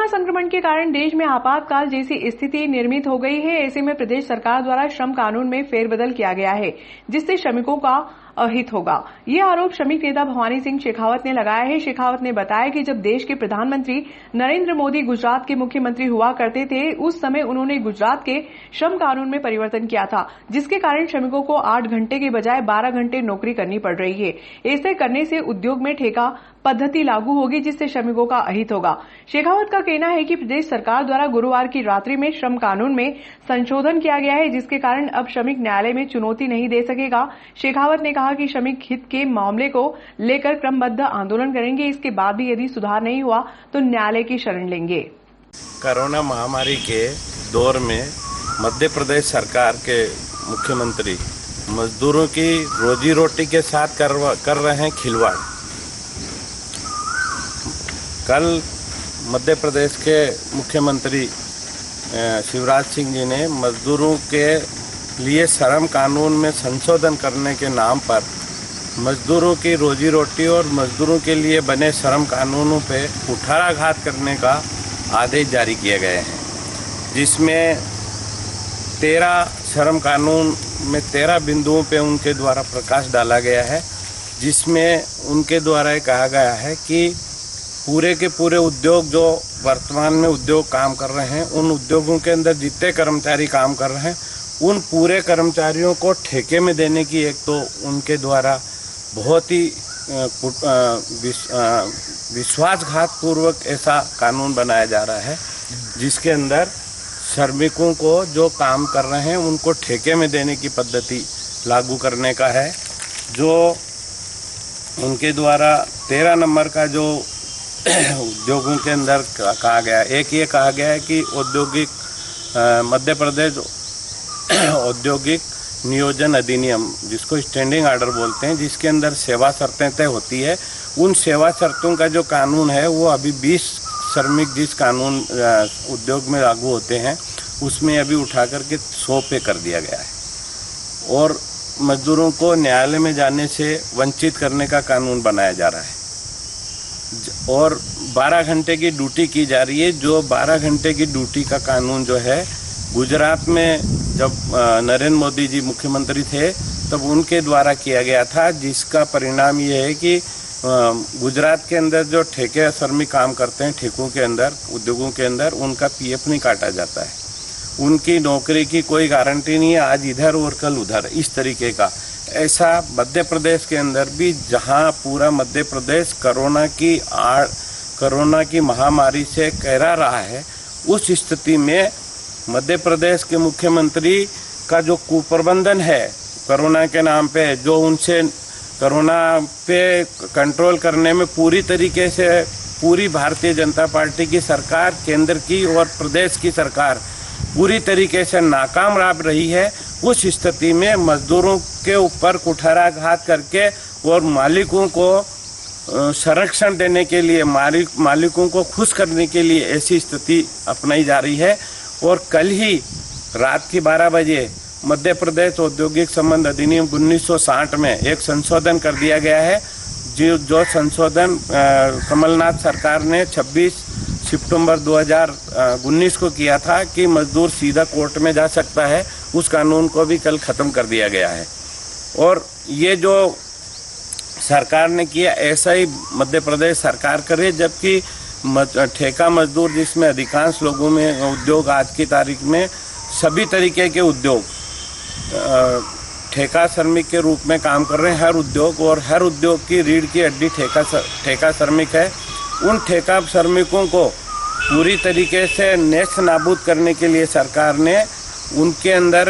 संक्रमण के कारण देश में आपातकाल जैसी स्थिति निर्मित हो गई है। ऐसे में प्रदेश सरकार द्वारा श्रम कानून में फेरबदल किया गया है, जिससे श्रमिकों का अहित होगा। ये आरोप श्रमिक नेता भवानी सिंह शेखावत ने लगाया है। शेखावत ने बताया कि जब देश के प्रधानमंत्री नरेंद्र मोदी गुजरात के मुख्यमंत्री हुआ करते थे, उस समय उन्होंने गुजरात के श्रम कानून में परिवर्तन किया था, जिसके कारण श्रमिकों को 8 घंटे के बजाय 12 घंटे नौकरी करनी पड़ रही है। ऐसे करने से उद्योग में ठेका पद्धति लागू होगी, जिससे श्रमिकों का अहित होगा। शेखावत का कहना है कि प्रदेश सरकार द्वारा गुरुवार की रात्रि में श्रम कानून में संशोधन किया गया है, जिसके कारण अब श्रमिक न्यायालय में चुनौती नहीं दे सकेगा। शेखावत ने कहा कि श्रमिक हित के मामले को लेकर क्रमबद्ध आंदोलन करेंगे। इसके बाद भी यदि सुधार नहीं हुआ तो न्यायालय की शरण लेंगे। कोरोना महामारी के दौर में मध्य प्रदेश सरकार के मुख्यमंत्री मजदूरों की रोजी रोटी के साथ कर रहे हैं खिलवाड़। कल मध्य प्रदेश के मुख्यमंत्री शिवराज सिंह जी ने मजदूरों के लिए श्रम कानून में संशोधन करने के नाम पर मजदूरों की रोजी रोटी और मजदूरों के लिए बने श्रम कानूनों पे कुठाराघात करने का आदेश जारी किए गए हैं, जिसमें 13 श्रम कानून में 13 बिंदुओं पे उनके द्वारा प्रकाश डाला गया है, जिसमें उनके द्वारा कहा गया है कि पूरे के पूरे उद्योग जो वर्तमान में उद्योग काम कर रहे हैं, उन उद्योगों के अंदर जितने कर्मचारी काम कर रहे हैं, उन पूरे कर्मचारियों को ठेके में देने की एक तो उनके द्वारा बहुत ही विश्वासघात पूर्वक ऐसा कानून बनाया जा रहा है, जिसके अंदर श्रमिकों को जो काम कर रहे हैं उनको ठेके में देने की पद्धति लागू करने का है। जो उनके द्वारा 13 नंबर का जो उद्योगों के अंदर कहा गया, एक ये कहा गया है कि औद्योगिक मध्य प्रदेश औद्योगिक नियोजन अधिनियम, जिसको स्टैंडिंग ऑर्डर बोलते हैं, जिसके अंदर सेवा शर्तें तय होती है, उन सेवा शर्तों का जो कानून है वो अभी 20 श्रमिक जिस कानून उद्योग में लागू होते हैं उसमें अभी उठा करके 100 पे कर दिया गया है और मजदूरों को न्यायालय में जाने से वंचित करने का कानून बनाया जा रहा है और 12 घंटे की ड्यूटी की जा रही है। जो 12 घंटे की ड्यूटी का कानून जो है, गुजरात में जब नरेंद्र मोदी जी मुख्यमंत्री थे तब उनके द्वारा किया गया था, जिसका परिणाम ये है कि गुजरात के अंदर जो ठेके श्रमिक काम करते हैं ठेकों के अंदर, उद्योगों के अंदर, उनका पीएफ नहीं काटा जाता है, उनकी नौकरी की कोई गारंटी नहीं है, आज इधर और कल उधर, इस तरीके का। ऐसा मध्य प्रदेश के अंदर भी, जहां पूरा मध्य प्रदेश कोरोना की महामारी से कहरा रहा है, उस स्थिति में मध्य प्रदेश के मुख्यमंत्री का जो कुप्रबंधन है कोरोना के नाम पे, जो उनसे कोरोना पे कंट्रोल करने में पूरी तरीके से पूरी भारतीय जनता पार्टी की सरकार, केंद्र की और प्रदेश की सरकार पूरी तरीके से नाकाम रही है, कुछ स्थिति में मजदूरों के ऊपर कुठाराघात करके और मालिकों को संरक्षण देने के लिए, मालिकों को खुश करने के लिए ऐसी स्थिति अपनाई जा रही है। और कल ही रात की 12 बजे मध्य प्रदेश औद्योगिक संबंध अधिनियम 1960 में एक संशोधन कर दिया गया है, जो संशोधन कमलनाथ सरकार ने 26 सितंबर 2019 को किया था कि मजदूर सीधा कोर्ट में जा सकता है। उस कानून को भी कल ख़त्म कर दिया गया है। और ये जो सरकार ने किया, ऐसा ही मध्य प्रदेश सरकार करे, जबकि ठेका मजदूर जिसमें अधिकांश लोगों में उद्योग आज की तारीख में सभी तरीके के उद्योग ठेका श्रमिक के रूप में काम कर रहे हैं। हर उद्योग और हर उद्योग की रीढ़ की हड्डी ठेका श्रमिक है। उन ठेका श्रमिकों को पूरी तरीके से नेस्त नाबूद करने के लिए सरकार ने उनके अंदर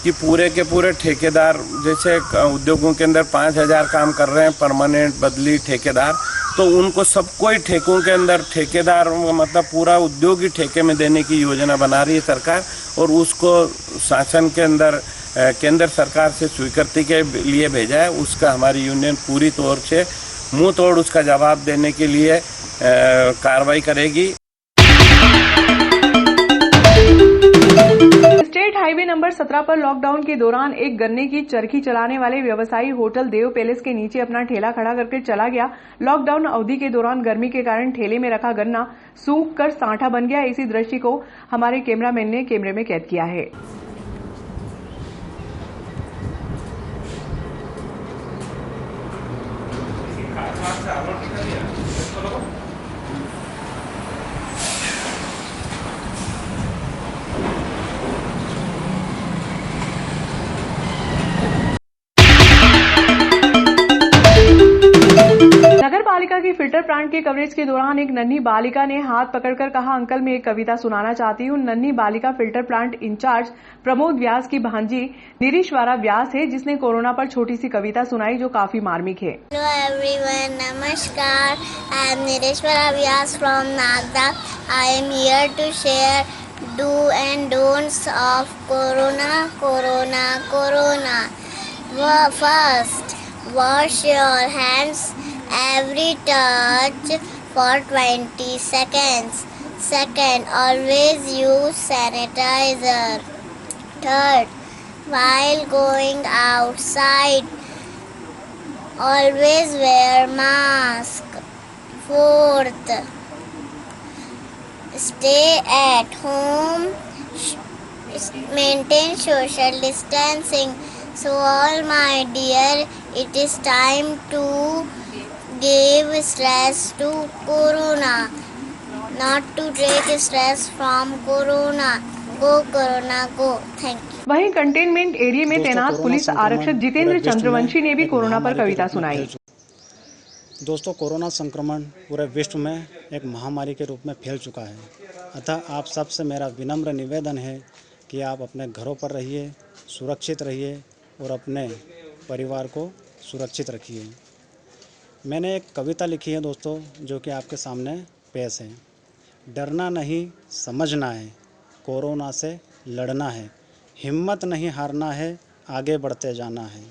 कि पूरे के पूरे ठेकेदार, जैसे उद्योगों के अंदर 5000 काम कर रहे हैं परमानेंट बदली ठेकेदार, तो उनको सबको ही ठेकों के अंदर ठेकेदार मतलब पूरा उद्योग ही ठेके में देने की योजना बना रही है सरकार। और उसको शासन के अंदर केंद्र सरकार से स्वीकृति के लिए भेजा है। उसका हमारी यूनियन पूरी तौर से मुंह तोड़ उसका जवाब देने के लिए कार्रवाई करेगी। स्टेट हाईवे नंबर 17 पर लॉकडाउन के दौरान एक गन्ने की चरखी चलाने वाले व्यवसायी होटल देव पैलेस के नीचे अपना ठेला खड़ा करके चला गया। लॉकडाउन अवधि के दौरान गर्मी के कारण ठेले में रखा गन्ना सूख कर सांठा बन गया। इसी दृश्य को हमारे कैमरामैन ने कैमरे में कैद किया है। नगर पालिका की फिल्टर प्लांट के कवरेज के दौरान एक नन्ही बालिका ने हाथ पकड़कर कहा, अंकल मैं एक कविता सुनाना चाहती हूँ। नन्ही बालिका फिल्टर प्लांट इंचार्ज प्रमोद व्यास की भांजी निरीश्वरा व्यास है, जिसने कोरोना पर छोटी सी कविता सुनाई जो काफी मार्मिक है। हेलो एवरीवन, नमस्कार। I am Nirishwara Vyas from Nagda. I am here to share do and don'ts of corona. First, wash your hands every touch for 20 seconds. Second, always use sanitizer. Third, while going outside, always wear mask. Fourth, stay at home, maintain social distancing. So all my dear, it is time to give stress to corona, not to take stress from corona. Go corona, go. Thank you. वहीं कंटेनमेंट एरिया में तैनात पुलिस आरक्षक जितेंद्र चंद्रवंशी ने भी कोरोना पर कविता सुनाई। दोस्तों, कोरोना संक्रमण पूरे विश्व में एक महामारी के रूप में फैल चुका है। अतः आप सबसे मेरा विनम्र निवेदन है कि आप अपने घरों पर रहिए, सुरक्षित रहिए और अपने परिवार को सुरक्षित रखिए। मैंने एक कविता लिखी है दोस्तों, जो कि आपके सामने पेश है। डरना नहीं, समझना है, कोरोना से लड़ना है, हिम्मत नहीं हारना है, आगे बढ़ते जाना है।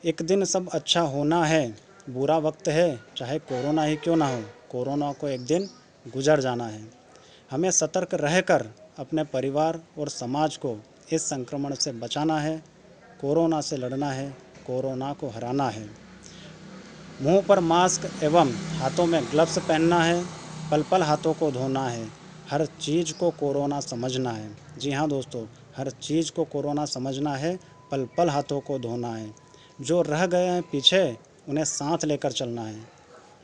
एक दिन सब अच्छा होना है, बुरा वक्त है, चाहे कोरोना ही क्यों ना हो, कोरोना को एक दिन गुजर जाना है। हमें सतर्क रहकर अपने परिवार और समाज को इस संक्रमण से बचाना है, कोरोना से लड़ना है, कोरोना को हराना है। मुंह पर मास्क एवं हाथों में ग्लव्स पहनना है, पल पल हाथों को धोना है, हर चीज़ को कोरोना समझना है। जी हाँ दोस्तों, हर चीज़ को कोरोना समझना है, पल पल हाथों को धोना है। जो रह गए हैं पीछे उन्हें साथ लेकर चलना है,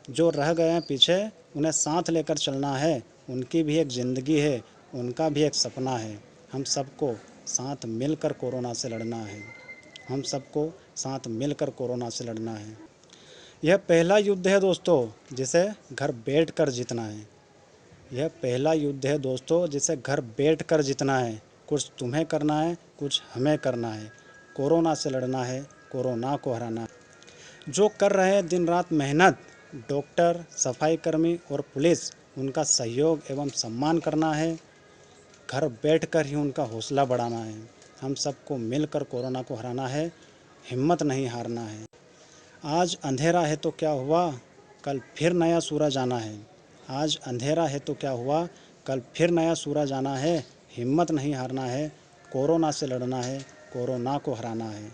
जो रह गए हैं पीछे उन्हें साथ लेकर चलना है। उनकी भी एक ज़िंदगी है, उनका भी एक सपना है। हम सबको साथ मिलकर कोरोना से लड़ना है, हम सबको साथ मिलकर कोरोना से लड़ना है। यह पहला युद्ध है दोस्तों, जिसे घर बैठकर जीतना है। यह पहला युद्ध है दोस्तों, जिसे घर बैठकर जीतना है। कुछ तुम्हें करना है, कुछ हमें करना है। कोरोना से लड़ना है, कोरोना को हराना है। जो कर रहे हैं दिन रात मेहनत, डॉक्टर, सफाई कर्मी और पुलिस, उनका सहयोग एवं सम्मान करना है। घर बैठकर ही उनका हौसला बढ़ाना है। हम सबको मिलकर कोरोना को हराना है, हिम्मत नहीं हारना है। आज अंधेरा है तो क्या हुआ, कल फिर नया सूरज आना है। आज अंधेरा है तो क्या हुआ, कल फिर नया सूरज आना है। हिम्मत नहीं हारना है, कोरोना से लड़ना है, कोरोना को हराना है।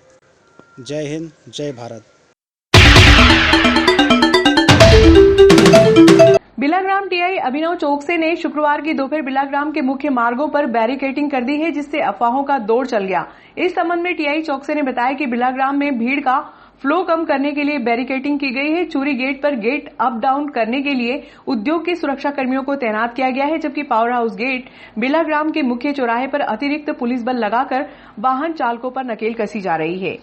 जय हिंद, जय भारत। बिलाग्राम टीआई अभिनव चौकसे ने शुक्रवार की दोपहर बिलाग्राम के मुख्य मार्गों पर बैरिकेडिंग कर दी है, जिससे अफवाहों का दौर चल गया। इस संबंध में टीआई चौकसे ने बताया कि बिलाग्राम में भीड़ का फ्लो कम करने के लिए बैरिकेडिंग की गई है। चूरी गेट पर गेट अप डाउन करने के लिए उद्योग के सुरक्षा कर्मियों को तैनात किया गया है, जबकि पावर हाउस गेट बिलाग्राम के मुख्य चौराहे पर अतिरिक्त पुलिस बल लगाकर वाहन चालकों पर नकेल कसी जा रही है।